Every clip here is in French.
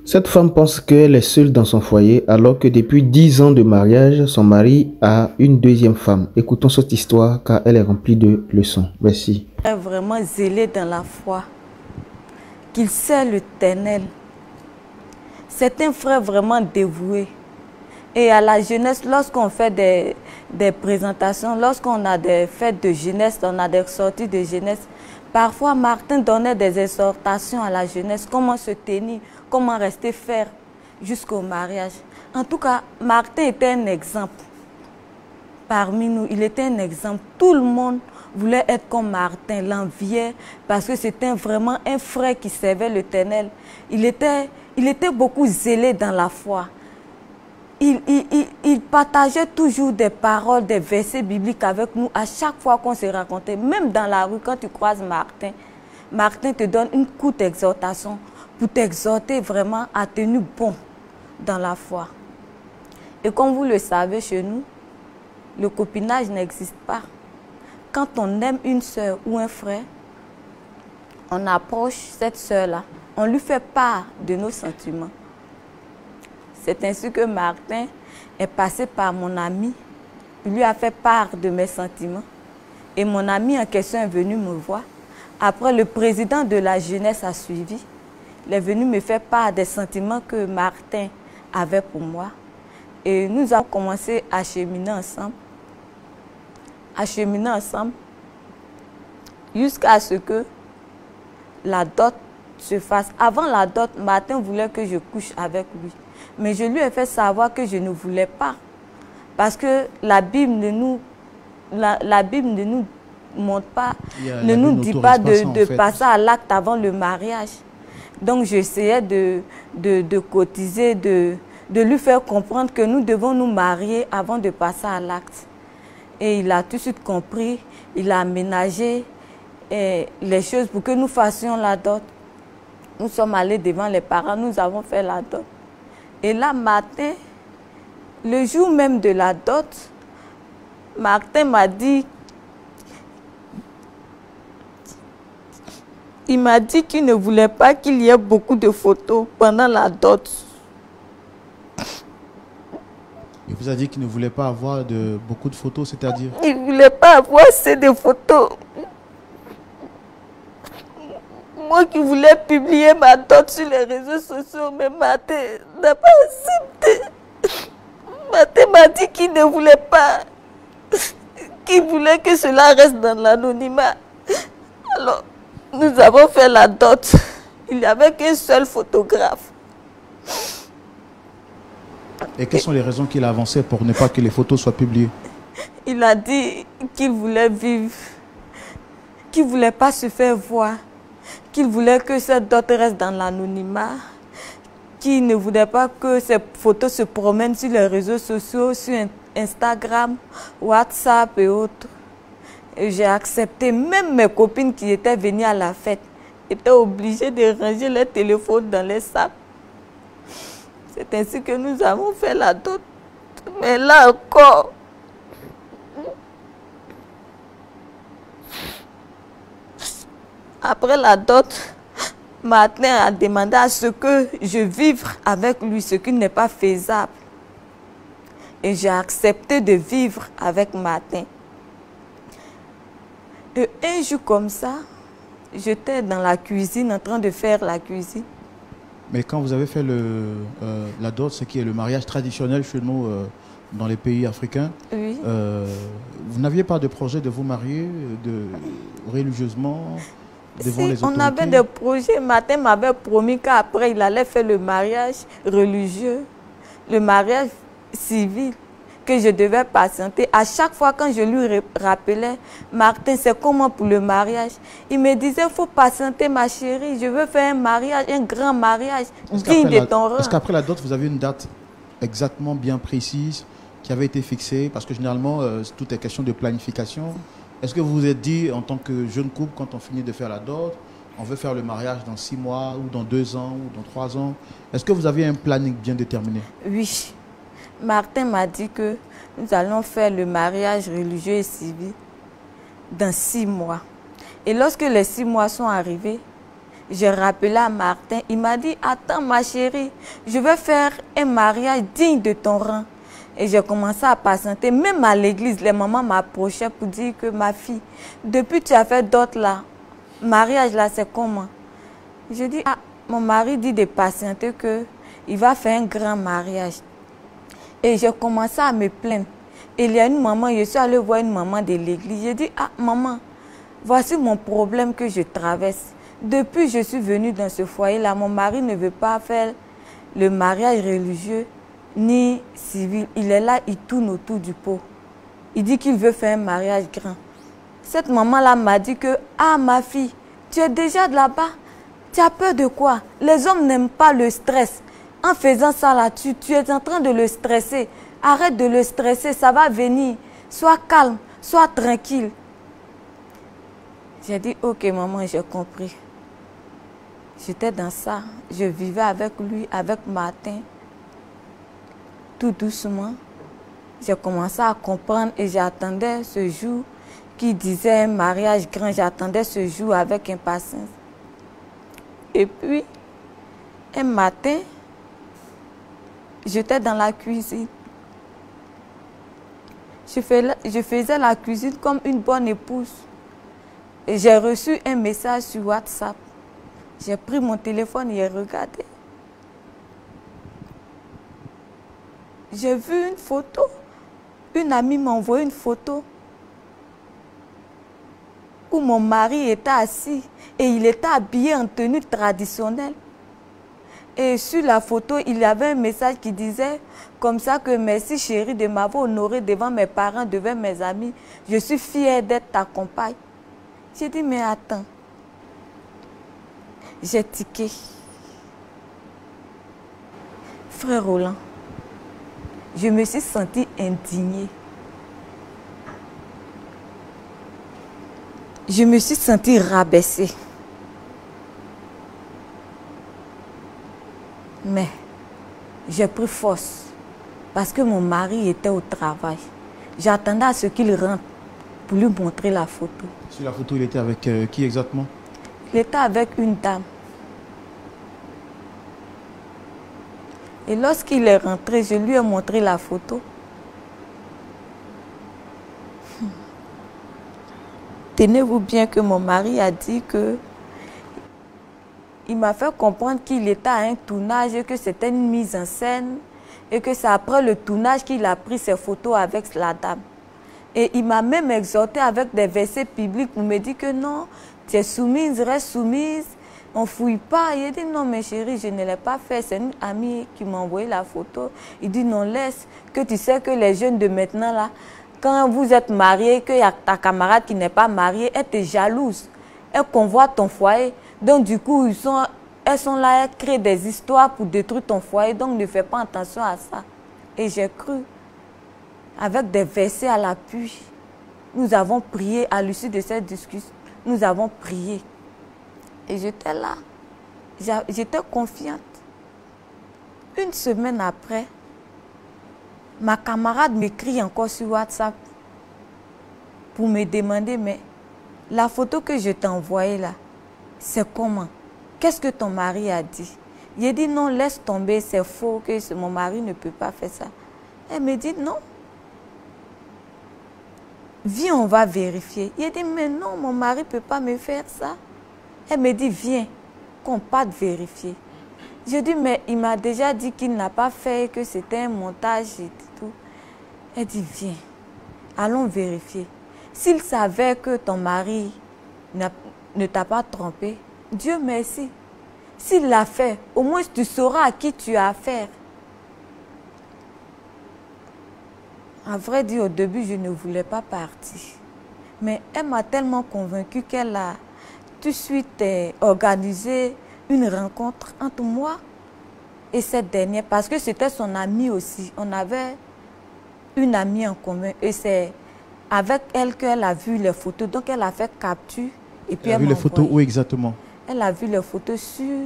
Cette femme pense qu'elle est seule dans son foyer alors que depuis 10 ans de mariage, son mari a une deuxième femme. Écoutons cette histoire car elle est remplie de leçons. Merci. Est vraiment zélé dans la foi, qu'il sait l'Éternel. C'est un frère vraiment dévoué. Et à la jeunesse, lorsqu'on fait des présentations, lorsqu'on a des fêtes de jeunesse, on a des sorties de jeunesse, parfois Martin donnait des exhortations à la jeunesse, comment se tenir, comment rester ferme jusqu'au mariage. En tout cas, Martin était un exemple parmi nous, il était un exemple. Tout le monde voulait être comme Martin, l'enviait parce que c'était vraiment un frère qui servait l'Éternel. Il était beaucoup zélé dans la foi. Il partageait toujours des paroles, des versets bibliques avec nous à chaque fois qu'on se racontait. Même dans la rue, quand tu croises Martin, Martin te donne une courte exhortation pour t'exhorter vraiment à tenir bon dans la foi. Et comme vous le savez chez nous, le copinage n'existe pas. Quand on aime une sœur ou un frère, on approche cette sœur-là, on lui fait part de nos sentiments. C'est ainsi que Martin est passé par mon ami, il lui a fait part de mes sentiments. Et mon ami en question est venu me voir. Après, le président de la jeunesse a suivi. Il est venu me faire part des sentiments que Martin avait pour moi. Et nous avons commencé à cheminer ensemble. Jusqu'à ce que la dot se fasse. Avant la dot, Martin voulait que je couche avec lui. Mais je lui ai fait savoir que je ne voulais pas. Parce que la Bible ne nous montre pas, ne nous dit pas de passer à l'acte avant le mariage. Donc j'essayais de cotiser, de lui faire comprendre que nous devons nous marier avant de passer à l'acte. Et il a tout de suite compris, il a aménagé les choses pour que nous fassions la dot. Nous sommes allés devant les parents, nous avons fait la dot. Et là, Martin, le jour même de la dot, Martin m'a dit, il m'a dit qu'il ne voulait pas qu'il y ait beaucoup de photos pendant la dot. Il vous a dit qu'il ne voulait pas avoir beaucoup de photos, c'est-à-dire? Il ne voulait pas avoir assez de photos. Moi qui voulais publier ma dot sur les réseaux sociaux, mais Martin n'a pas accepté. Martin m'a dit qu'il ne voulait pas, qu'il voulait que cela reste dans l'anonymat. Alors, nous avons fait la dot. Il n'y avait qu'un seul photographe. Et quelles sont les raisons qu'il a avancées pour ne pas que les photos soient publiées? Il a dit qu'il voulait vivre, qu'il ne voulait pas se faire voir, qu'il voulait que cette dot reste dans l'anonymat, qu'il ne voulait pas que ces photos se promènent sur les réseaux sociaux, sur Instagram, WhatsApp et autres. Et j'ai accepté. Même mes copines qui étaient venues à la fête étaient obligées de ranger les téléphones dans les sacs. C'est ainsi que nous avons fait la dot. Mais là encore, après la dot, Martin a demandé à ce que je vive avec lui, ce qui n'est pas faisable. Et j'ai accepté de vivre avec Martin. Et un jour comme ça, j'étais dans la cuisine en train de faire la cuisine. Mais quand vous avez fait la dot, ce qui est le mariage traditionnel chez nous dans les pays africains, oui. Vous n'aviez pas de projet de vous marier religieusement devant les autorités? On avait des projets. Martin m'avait promis qu'après il allait faire le mariage religieux, le mariage civil, que je devais patienter. À chaque fois quand je lui rappelais, Martin, c'est comment pour le mariage? Il me disait, il faut patienter ma chérie, je veux faire un mariage, un grand mariage, digne de ton rang. Est-ce qu'après la dot, vous avez une date exactement bien précise qui avait été fixée? Parce que généralement, tout est question de planification. Est-ce que vous vous êtes dit, en tant que jeune couple, quand on finit de faire la dot, on veut faire le mariage dans 6 mois, ou dans 2 ans, ou dans 3 ans? Est-ce que vous aviez un planning bien déterminé? Oui. Martin m'a dit que nous allons faire le mariage religieux et civil dans 6 mois. Et lorsque les 6 mois sont arrivés, J'ai rappelé à Martin, il m'a dit, attends ma chérie, je vais faire un mariage digne de ton rang. Et j'ai commencé à patienter. Même à l'église, les mamans m'approchaient pour dire que ma fille, depuis que tu as fait d'autres là, mariage là, c'est comment? Je dis, ah, mon mari dit de patienter qu'il va faire un grand mariage. Et j'ai commencé à me plaindre. Et il y a une maman, je suis allée voir une maman de l'église. J'ai dit, ah maman, voici mon problème que je traverse. Depuis que je suis venue dans ce foyer-là, mon mari ne veut pas faire le mariage religieux ni civil. Il est là, il tourne autour du pot. Il dit qu'il veut faire un mariage grand. Cette maman-là m'a dit que, ah ma fille, tu es déjà là-bas. Tu as peur de quoi? Les hommes n'aiment pas le stress. En faisant ça là, tu es en train de le stresser. Arrête de le stresser, ça va venir. Sois calme, sois tranquille. J'ai dit, ok maman, j'ai compris. J'étais dans ça. Je vivais avec lui, avec Martin. Tout doucement, j'ai commencé à comprendre et j'attendais ce jour qui disait un mariage grand. J'attendais ce jour avec impatience. Et puis, un matin, j'étais dans la cuisine. Je faisais la cuisine comme une bonne épouse. Et j'ai reçu un message sur WhatsApp. J'ai pris mon téléphone et j'ai regardé. J'ai vu une photo. Une amie m'a envoyé une photo où mon mari était assis et il était habillé en tenue traditionnelle. Et sur la photo, il y avait un message qui disait comme ça que merci chérie de m'avoir honoré devant mes parents, devant mes amis. Je suis fière d'être ta compagne. J'ai dit mais attends. J'ai tiqué. Frère Roland, je me suis sentie indignée. Je me suis sentie rabaissée. Mais j'ai pris force parce que mon mari était au travail. J'attendais à ce qu'il rentre pour lui montrer la photo. Sur la photo, il était avec qui exactement? Il était avec une dame. Et lorsqu'il est rentré, je lui ai montré la photo. Tenez-vous bien que mon mari a dit que il m'a fait comprendre qu'il était à un tournage et que c'était une mise en scène et que c'est après le tournage qu'il a pris ses photos avec la dame. Et il m'a même exhorté avec des versets bibliques pour me dire que non, tu es soumise, reste soumise, on ne fouille pas. Il a dit non, mes chéris, je ne l'ai pas fait. C'est une amie qui m'a envoyé la photo. Il dit non, laisse, que tu sais que les jeunes de maintenant, là, quand vous êtes mariés, qu'il y a ta camarade qui n'est pas mariée, elle te jalouse. Elle convoit ton foyer. Donc du coup, elles sont là, elles créent des histoires pour détruire ton foyer. Donc ne fais pas attention à ça. Et j'ai cru, avec des versets à l'appui, nous avons prié à l'issue de cette discussion. Nous avons prié. Et j'étais là. J'étais confiante. Une semaine après, ma camarade m'écrit encore sur WhatsApp pour me demander, mais la photo que je t'ai envoyée là, c'est comment? Qu'est-ce que ton mari a dit? J'ai dit non, laisse tomber, c'est faux, que mon mari ne peut pas faire ça. Elle me dit non. Viens, on va vérifier. J'ai dit mais non, mon mari ne peut pas me faire ça. Elle me dit viens, qu'on parte vérifier. Je dis mais il m'a déjà dit qu'il n'a pas fait, que c'était un montage et tout. Elle dit viens, allons vérifier. S'il savait que ton mari ne t'a pas trompé, Dieu merci. S'il l'a fait, au moins tu sauras à qui tu as affaire. À vrai dire, au début, je ne voulais pas partir. Mais elle m'a tellement convaincue qu'elle a tout de suite organisé une rencontre entre moi et cette dernière. Parce que c'était son amie aussi. On avait une amie en commun. Et c'est avec elle qu'elle a vu les photos. Donc elle a fait capture. Et puis elle a vu les photos où exactement? Elle a vu les photos sur,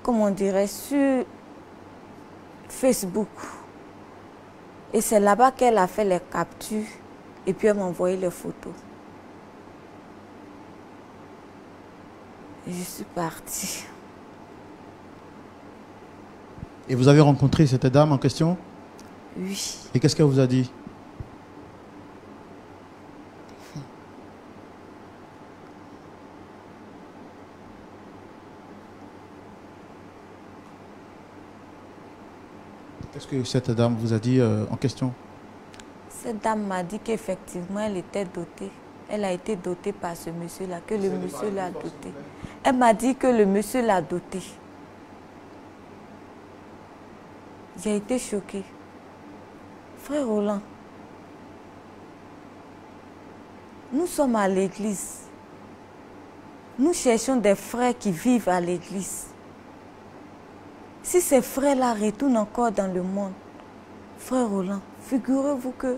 comment on dirait, sur Facebook. Et c'est là-bas qu'elle a fait les captures. Et puis elle m'a envoyé les photos. Et je suis partie. Et vous avez rencontré cette dame en question? Oui. Et qu'est-ce qu'elle vous a dit? Qu'est-ce que cette dame vous a dit en question? Cette dame m'a dit qu'effectivement, elle était dotée. Elle a été dotée par ce monsieur-là, que le monsieur l'a dotée. Elle m'a dit que le monsieur l'a dotée. J'ai été choquée. Frère Roland, nous sommes à l'église. Nous cherchons des frères qui vivent à l'église. Si ces frères-là retournent encore dans le monde, frère Roland, figurez-vous que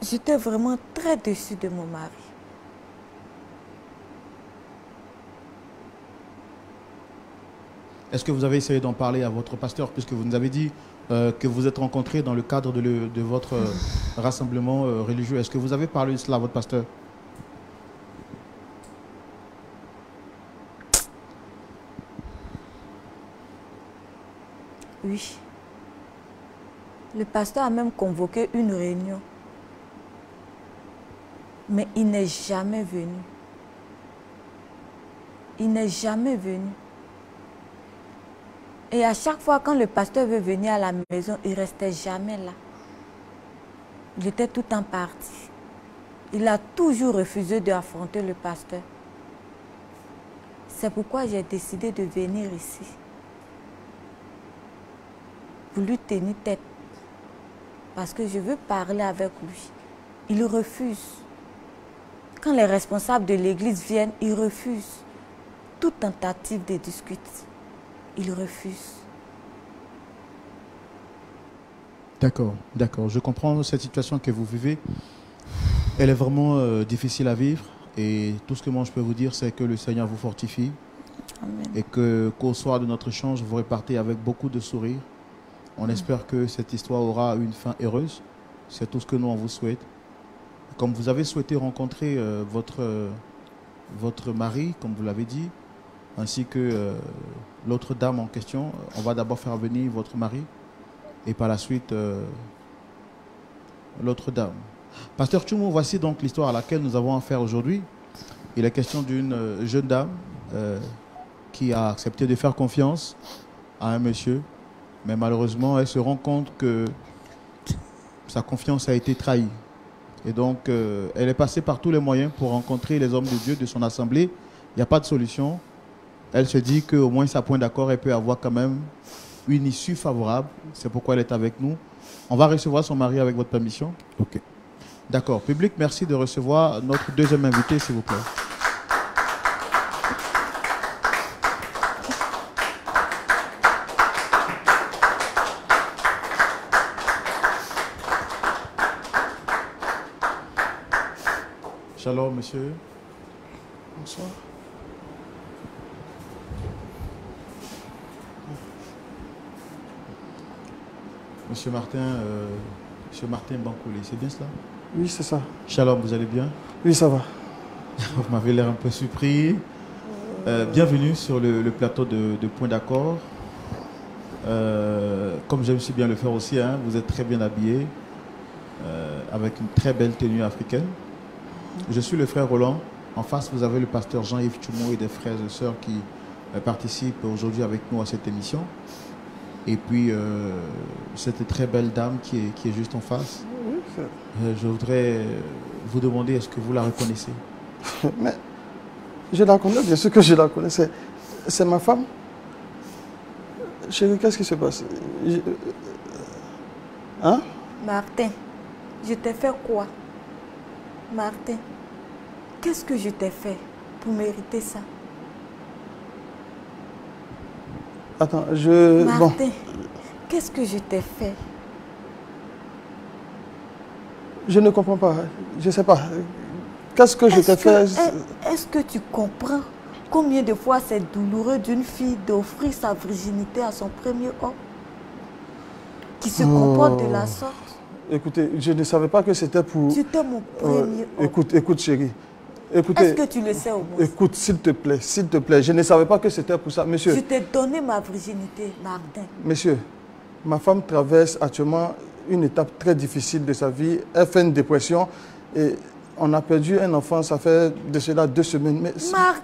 j'étais vraiment très déçue de mon mari. Est-ce que vous avez essayé d'en parler à votre pasteur, puisque vous nous avez dit que vous êtes rencontrés dans le cadre de votre rassemblement religieux? Est-ce que vous avez parlé de cela à votre pasteur? Oui. Le pasteur a même convoqué une réunion. Mais il n'est jamais venu. Il n'est jamais venu. Et à chaque fois, quand le pasteur veut venir à la maison, il ne restait jamais là. Il était tout en parti. Il a toujours refusé d'affronter le pasteur. C'est pourquoi j'ai décidé de venir ici. Pour lui tenir tête. Parce que je veux parler avec lui. Il refuse. Quand les responsables de l'église viennent, il refuse. Toute tentative de discuter, il refuse. D'accord, d'accord. Je comprends cette situation que vous vivez. Elle est vraiment difficile à vivre. Et tout ce que moi je peux vous dire, c'est que le Seigneur vous fortifie. Amen. Et qu'au soir de notre échange, vous repartez avec beaucoup de sourires. On espère que cette histoire aura une fin heureuse. C'est tout ce que nous on vous souhaite. Comme vous avez souhaité rencontrer votre mari, comme vous l'avez dit, ainsi que l'autre dame en question, on va d'abord faire venir votre mari et par la suite l'autre dame. Pasteur Tchoumou, voici donc l'histoire à laquelle nous avons affaire aujourd'hui. Il est question d'une jeune dame qui a accepté de faire confiance à un monsieur, mais malheureusement, elle se rend compte que sa confiance a été trahie. Et donc, elle est passée par tous les moyens pour rencontrer les hommes de Dieu de son assemblée. Il n'y a pas de solution. Elle se dit qu'au moins, sa point d'accord, elle peut avoir quand même une issue favorable. C'est pourquoi elle est avec nous. On va recevoir son mari avec votre permission. Ok. D'accord. Public, merci de recevoir notre deuxième invité, s'il vous plaît. Shalom, monsieur. Bonsoir. Monsieur Martin Bankouli, c'est bien cela? Oui, c'est ça. Shalom, vous allez bien? Oui, ça va. Vous m'avez l'air un peu surpris. Bienvenue sur le plateau de Point d'accord. Comme j'aime si bien le faire aussi, hein, vous êtes très bien habillé, avec une très belle tenue africaine. Je suis le frère Roland. En face, vous avez le pasteur Jean-Yves Tchoumou et des frères et sœurs qui participent aujourd'hui avec nous à cette émission. Et puis, cette très belle dame qui est juste en face. Oui, Je voudrais vous demander, est-ce que vous la reconnaissez? mais je la connais, bien sûr que je la connais. C'est ma femme. Chérie, qu'est-ce qui se passe? Hein? Martin, je t'ai fait quoi? Martin, qu'est-ce que je t'ai fait pour mériter ça? Attends, Martin, bon. qu'est-ce que je t'ai fait? Je ne comprends pas. Je ne sais pas. Qu'est-ce que je t'ai fait? Est-ce que tu comprends combien de fois c'est douloureux d'une fille d'offrir sa virginité à son premier homme qui se comporte de la sorte? Écoutez, je ne savais pas que c'était pour... Tu étais mon premier homme. Écoute, chérie. Écoutez, est-ce que tu le sais au moins? écoute, s'il te plaît, je ne savais pas que c'était pour ça. Monsieur, Je t'ai donné ma virginité, Martin. monsieur, ma femme traverse actuellement une étape très difficile de sa vie. Elle fait une dépression et on a perdu un enfant, ça fait de cela 2 semaines. Mais c'est pas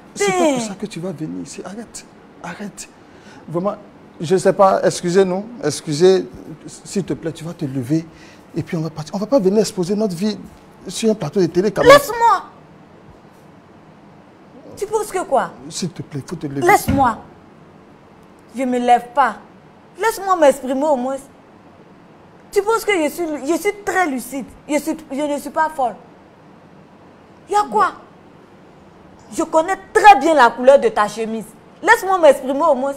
pour ça que tu vas venir ici. Arrête, arrête. Vraiment, je ne sais pas, excusez-nous, excusez, s'il te plaît, tu vas te lever et puis on va partir. On ne va pas venir exposer notre vie sur un plateau de télé quand même. Laisse-moi! Tu penses que quoi? S'il te plaît, il faut te lever. Laisse-moi. Je ne me lève pas. Laisse-moi m'exprimer au moins. Tu penses que je suis très lucide. Je ne suis pas folle. Il y a quoi? Je connais très bien la couleur de ta chemise. Laisse-moi m'exprimer au moins.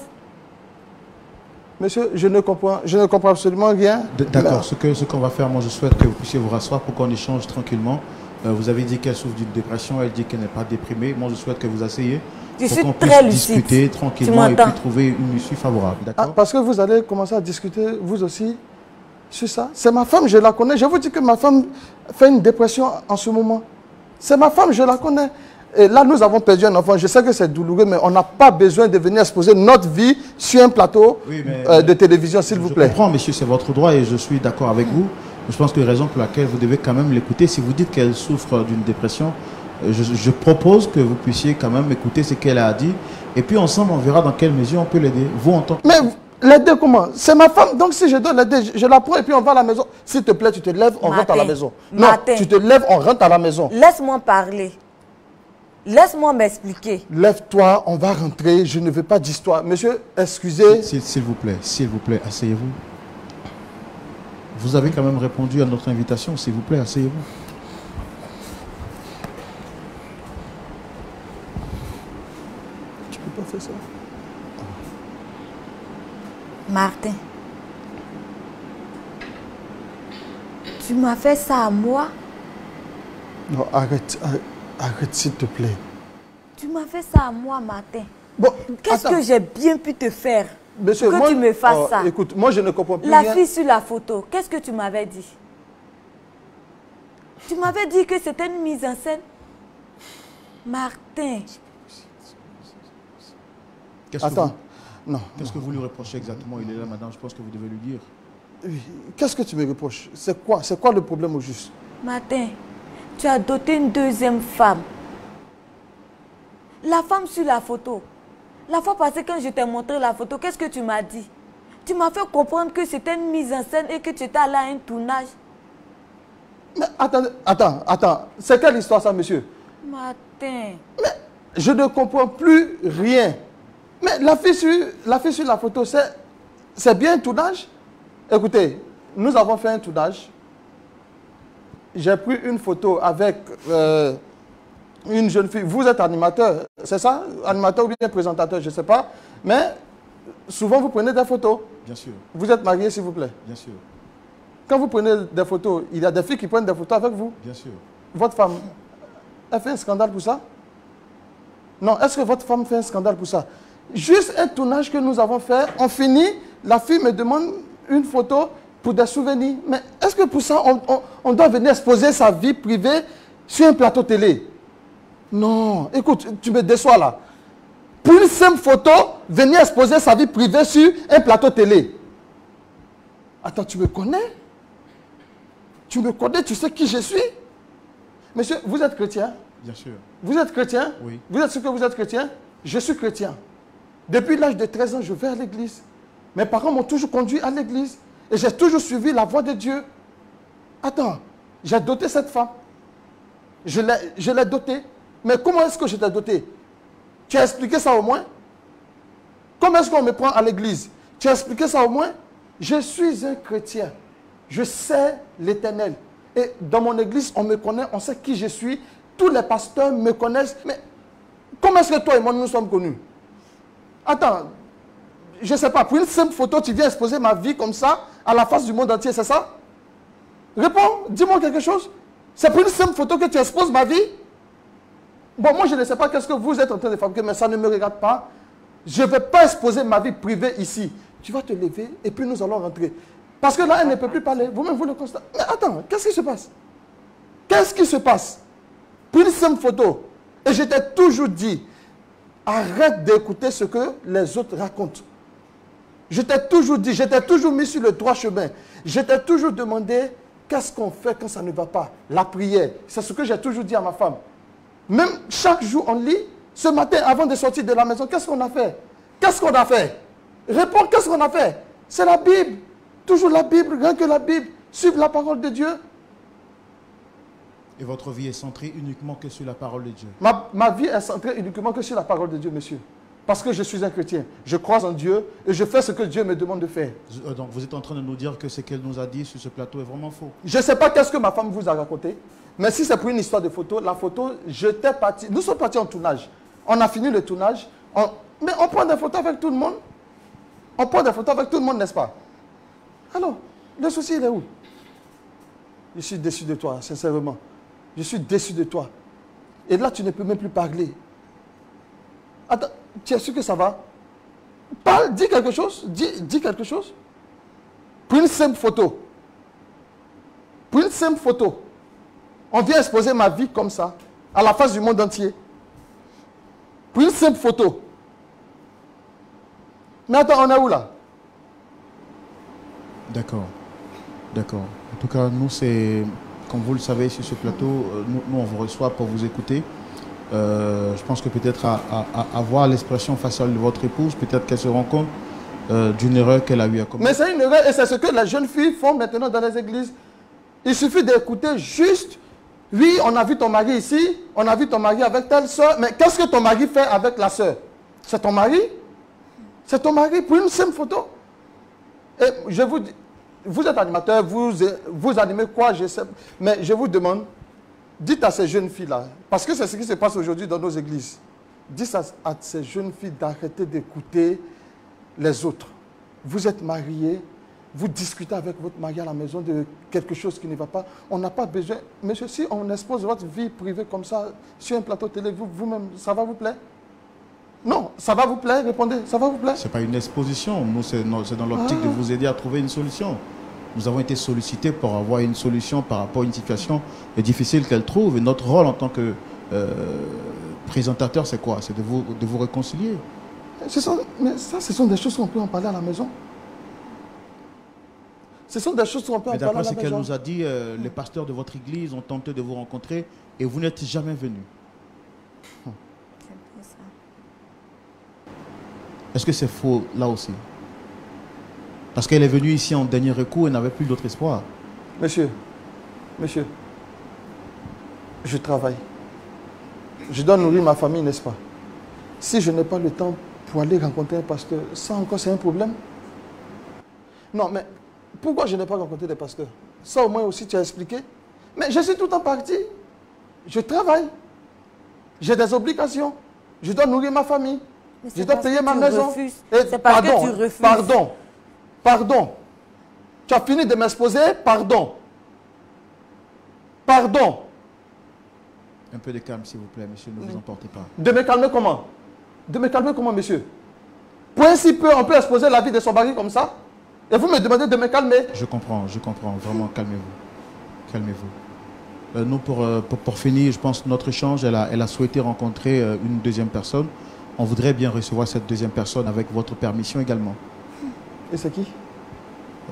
Monsieur, je ne comprends absolument rien. D'accord, ce qu'on va faire, moi je souhaite que vous puissiez vous rasseoir pour qu'on échange tranquillement. Vous avez dit qu'elle souffre d'une dépression, elle dit qu'elle n'est pas déprimée. Moi je souhaite que vous asseyez Je pour suis qu'on très puisse lucide. discuter tranquillement et puis trouver une issue favorable. Ah, D'accord? parce que vous allez commencer à discuter, vous aussi, sur ça. C'est ma femme, je la connais. Je vous dis que ma femme fait une dépression en ce moment. C'est ma femme, je la connais. Et là, nous avons perdu un enfant. Je sais que c'est douloureux, mais on n'a pas besoin de venir exposer notre vie sur un plateau de télévision, s'il vous plaît. Je comprends, monsieur, c'est votre droit et je suis d'accord avec vous. Je pense que la raison pour laquelle vous devez quand même l'écouter, si vous dites qu'elle souffre d'une dépression, je propose que vous puissiez quand même écouter ce qu'elle a dit. Et puis ensemble, on verra dans quelle mesure on peut l'aider. Vous, en tant que... Mais l'aider comment? C'est ma femme, donc si je dois l'aider, je la prends et puis on va à la maison. S'il te plaît, tu te lèves, on rentre à la maison. Non, tu te lèves, on rentre à la maison. Laisse-moi parler. Laisse-moi m'expliquer. Lève-toi, on va rentrer, je ne veux pas d'histoire. Monsieur, excusez. S'il vous plaît, asseyez-vous. Vous avez quand même répondu à notre invitation, s'il vous plaît, asseyez-vous. Tu peux pas faire ça. Martin, tu m'as fait ça à moi? Non, arrête, s'il te plaît. Tu m'as fait ça à moi, Martin. Bon, qu'est-ce que j'ai bien pu te faire? Monsieur, que tu me fasses ça. Écoute, moi je ne comprends plus La rien. fille sur la photo, qu'est-ce que tu m'avais dit? Tu m'avais dit que c'était une mise en scène. Martin. Qu'est-ce que vous lui reprochez exactement? Il est là maintenant, je pense que vous devez lui dire. Oui. Qu'est-ce que tu me reproches? C'est quoi le problème au juste? Martin, tu as doté une deuxième femme. La femme sur la photo. La fois passée, quand je t'ai montré la photo, qu'est-ce que tu m'as dit? Tu m'as fait comprendre que c'était une mise en scène et que tu étais allé à un tournage. Mais attends. C'est quelle histoire ça, monsieur? Martin. Mais je ne comprends plus rien. Mais la fille sur la photo, c'est bien un tournage? Écoutez, nous avons fait un tournage. J'ai pris une photo avec une jeune fille. Vous êtes animateur, c'est ça? Animateur ou bien présentateur, je ne sais pas. Mais souvent, vous prenez des photos. Bien sûr. Vous êtes marié, s'il vous plaît? Bien sûr. Quand vous prenez des photos, il y a des filles qui prennent des photos avec vous? Bien sûr. Votre femme, elle fait un scandale pour ça? Non, est-ce que votre femme fait un scandale pour ça? Juste un tournage que nous avons fait, on finit, la fille me demande une photo pour des souvenirs. Mais est-ce que pour ça, on doit venir exposer sa vie privée sur un plateau télé? Non, écoute, tu me déçois là. Pour une simple photo, venir exposer sa vie privée sur un plateau télé. Attends, tu me connais? Tu me connais, tu sais qui je suis? Monsieur, vous êtes chrétien? Bien sûr. Vous êtes chrétien? Oui. Vous êtes sûr que vous êtes chrétien? Je suis chrétien. Depuis l'âge de 13 ans, je vais à l'église. Mes parents m'ont toujours conduit à l'église. Et j'ai toujours suivi la voie de Dieu. Attends, j'ai doté cette femme. Je l'ai dotée. Mais comment est-ce que je t'ai dotée? Tu as expliqué ça au moins? Comment est-ce qu'on me prend à l'église? Tu as expliqué ça au moins? Je suis un chrétien. Je sais l'Éternel. Et dans mon église, on me connaît, on sait qui je suis. Tous les pasteurs me connaissent. Mais comment est-ce que toi et moi, nous sommes connus? Attends, je ne sais pas, pour une simple photo, tu viens exposer ma vie comme ça, à la face du monde entier, c'est ça? Réponds, dis-moi quelque chose. C'est pour une simple photo que tu exposes ma vie? Bon, moi, je ne sais pas qu'est-ce que vous êtes en train de fabriquer, mais ça ne me regarde pas. Je ne vais pas exposer ma vie privée ici. Tu vas te lever et puis nous allons rentrer. Parce que là, elle ne peut plus parler. Vous-même, vous le constatez. Mais attends, qu'est-ce qui se passe? Qu'est-ce qui se passe? Pour une simple photo. Et je t'ai toujours dit, arrête d'écouter ce que les autres racontent. Je t'ai toujours dit, je t'ai toujours mis sur le droit chemin. Je t'ai toujours demandé, qu'est-ce qu'on fait quand ça ne va pas? La prière. C'est ce que j'ai toujours dit à ma femme. Même chaque jour, on lit. Ce matin, avant de sortir de la maison, qu'est-ce qu'on a fait? Qu'est-ce qu'on a fait? Réponds, qu'est-ce qu'on a fait? C'est la Bible. Toujours la Bible, rien que la Bible. Suivre la parole de Dieu. Et votre vie est centrée uniquement que sur la parole de Dieu? Ma vie est centrée uniquement que sur la parole de Dieu, monsieur. Parce que je suis un chrétien. Je crois en Dieu et je fais ce que Dieu me demande de faire. Donc vous êtes en train de nous dire que ce qu'elle nous a dit sur ce plateau est vraiment faux? Je ne sais pas qu'est-ce que ma femme vous a raconté. Mais si c'est pour une histoire de photo, la photo, j'étais parti. Nous sommes partis en tournage. On a fini le tournage. Mais on prend des photos avec tout le monde. On prend des photos avec tout le monde, n'est-ce pas? Alors, le souci, il est où? Je suis déçu de toi, sincèrement. Je suis déçu de toi. Et là, tu ne peux même plus parler. Attends, tu es sûr que ça va? Parle, dis quelque chose. Dis quelque chose. Pour une simple photo. Pour une simple photo. On vient exposer ma vie comme ça, à la face du monde entier. Pour une simple photo. Mais attends, on est où là? D'accord. D'accord. En tout cas, nous, c'est, comme vous le savez, sur ce plateau, nous on vous reçoit pour vous écouter. Je pense que peut-être à voir l'expression faciale de votre épouse, peut-être qu'elle se rend compte d'une erreur qu'elle a eu à commettre. Mais c'est une erreur et c'est ce que les jeunes filles font maintenant dans les églises. Il suffit d'écouter juste, oui, on a vu ton mari ici, on a vu ton mari avec telle soeur, mais qu'est-ce que ton mari fait avec la soeur? C'est ton mari? C'est ton mari pour une simple photo? Et je vous dis, vous êtes animateur, vous animez quoi, je sais, mais je vous demande, dites à ces jeunes filles-là, parce que c'est ce qui se passe aujourd'hui dans nos églises, dites à ces jeunes filles d'arrêter d'écouter les autres. Vous êtes mariés, vous discutez avec votre mari à la maison de quelque chose qui ne va pas. On n'a pas besoin. Monsieur, si on expose votre vie privée comme ça sur un plateau télé, vous-même, ça va vous plaire? Non, ça va vous plaire? Répondez, ça va vous plaire? Ce n'est pas une exposition. Nous, c'est dans l'optique de vous aider à trouver une solution. Nous avons été sollicités pour avoir une solution par rapport à une situation difficile qu'elle trouve. Et notre rôle en tant que présentateur, c'est quoi? C'est de vous réconcilier. Mais ça, ce sont des choses qu'on peut en parler à la maison. Ce sont des choses qu'on peut en parler à la maison. D'après ce qu'elle nous a dit, les pasteurs de votre église ont tenté de vous rencontrer et vous n'êtes jamais venu. Est-ce que c'est faux là aussi? Parce qu'elle est venue ici en dernier recours et n'avait plus d'autre espoir. Monsieur, je travaille. Je dois nourrir ma famille, n'est-ce pas? Si je n'ai pas le temps pour aller rencontrer un pasteur, ça encore c'est un problème? Non, mais pourquoi je n'ai pas rencontré des pasteurs? Ça au moins aussi tu as expliqué. Mais je suis tout en partie. Je travaille. J'ai des obligations. Je dois nourrir ma famille. Je dois payer ma maison. C'est parce que tu refuses. Pardon. Tu as fini de m'exposer? Pardon. Un peu de calme, s'il vous plaît, monsieur, ne vous emportez pas. De me calmer comment? De me calmer comment, monsieur? Pour ainsi peu, on peut exposer la vie de son mari comme ça? Et vous me demandez de me calmer? Je comprends. Vraiment, calmez-vous. Calmez-vous. Nous, pour finir, je pense que notre échange, elle a souhaité rencontrer une deuxième personne. On voudrait bien recevoir cette deuxième personne avec votre permission également. Et c'est qui?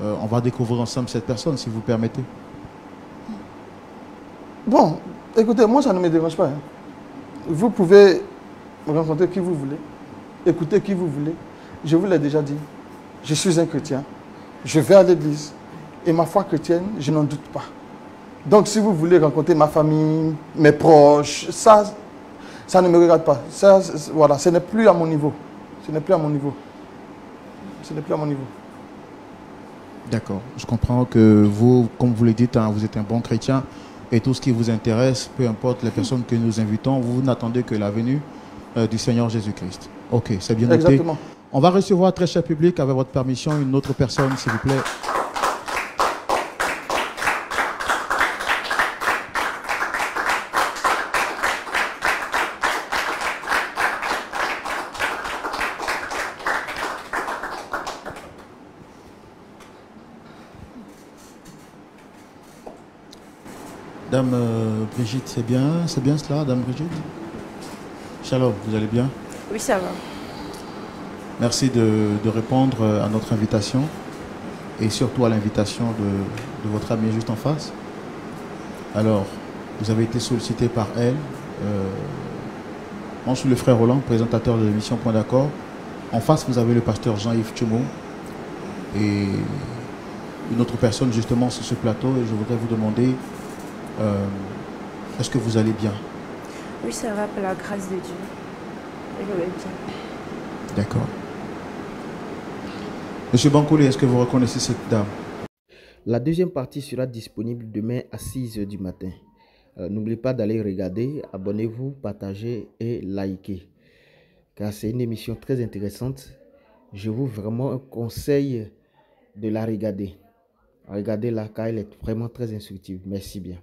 On va découvrir ensemble cette personne, si vous permettez. Bon, écoutez, moi, ça ne me dérange pas. Vous pouvez rencontrer qui vous voulez, écouter qui vous voulez. Je vous l'ai déjà dit, je suis un chrétien, je vais à l'église et ma foi chrétienne, je n'en doute pas. Donc, si vous voulez rencontrer ma famille, mes proches, ça ne me regarde pas. Ça, voilà, ce n'est plus à mon niveau. D'accord. Je comprends que vous, comme vous le dites, hein, vous êtes un bon chrétien et tout ce qui vous intéresse, peu importe les personnes que nous invitons, vous n'attendez que la venue du Seigneur Jésus-Christ. Ok, c'est bien noté. Exactement. On va recevoir, très cher public, avec votre permission, une autre personne, s'il vous plaît. Dame Brigitte, c'est bien cela, Dame Brigitte? Shalom, vous allez bien? Oui, ça va. Merci de répondre à notre invitation et surtout à l'invitation de votre ami juste en face. Alors, vous avez été sollicité par elle. Moi, je suis le frère Roland, présentateur de l'émission Point d'accord. En face, vous avez le pasteur Jean-Yves Tchomo et une autre personne justement sur ce plateau. Et je voudrais vous demander, est-ce que vous allez bien? Oui, ça va, par la grâce de Dieu. Je vais bien. D'accord. Monsieur Bankouli, est-ce que vous reconnaissez cette dame? La deuxième partie sera disponible demain à 6 h du matin. N'oubliez pas d'aller regarder, abonnez-vous, partagez et likez. Car c'est une émission très intéressante. Je vous vraiment un conseil de la regarder. Regardez-la car elle est vraiment très instructive. Merci bien.